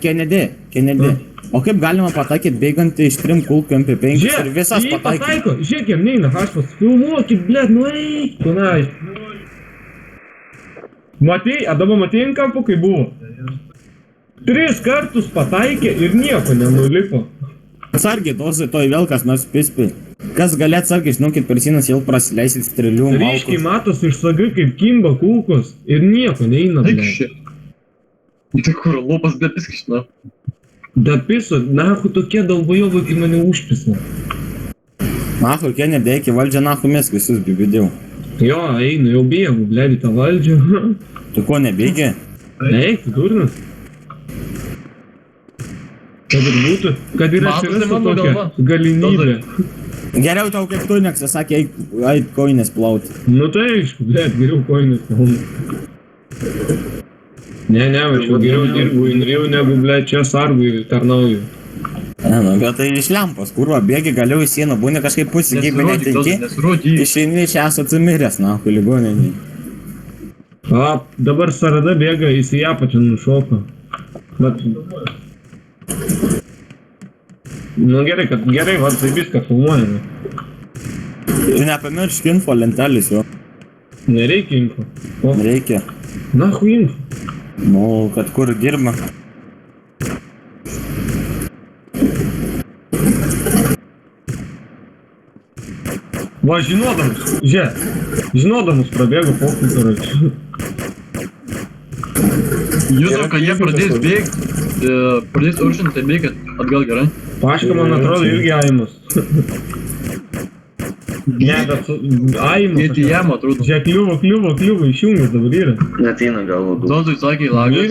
Kennedy. O kaip galima pataikyti bėgant iš 3 kulkų MP5 ir visas pataikyti? Žiūrėk, jam neina, aš filmuokit, blėt, nu eik, tenai. Matei, Adama matei ant kampo, kai buvo? 3 kartus pataikė ir nieko nenulipo. Atsargiai, toj vėl kas nors pispė. Kas galėt atsargiai, žinokit, per sienas jau prasileisit strėlių malkus. Ryškiai matos iš sagai, kaip kimba kulkos ir nieko neina, blėt. Tai kur, lopas bepiskišna? Da piso, nahu tokie dalbojovai, kai mane užpisna. Nahu, Kennedy, eik į valdžią, nahu mes visus bibidėjau. Jo, einu, jau bėgu, blėdi, tą valdžią. Tu ko nebėgi? Eik, tu durnas. Kad ir būtų, kad ir atsirastų tokia galimybė. Geriau tau kaip tu neksisakė, eik koinės plauti. Nu tai aišku, blėt, geriau koinės plauti. Ne, aš jau geriau dirbu Inrijau negu, blėt, čia sargui tarnauju. Nu, bet tai iš lempos, kurva, bėgi galiau į sieną, būni kažkaip pusį gyvį netinki, išeini čia esu atsimiręs, na, ligoninį. Dabar Sarada bėga, jis į apačią nušoka. Bet... Nu gerai, va, tai viską filmuojame. Ir nepamiršk info lentelis jo. Nereikia info. Reikia. Nahu info. Nu, kad kur dirba. Va, žinodamus prabėgo pokultūrai. Jūsų, kad jie pradės bėgti, pradės uršinti, tai bėgit atgal gerai. Paška, man atrodo, irgi aimas. Ne, bet aimas. Jie jam atrodo. Žiūrėk, kliuvo, išjungęs dabar yra. Neteina galvo daug. Zozui sakė, lagas.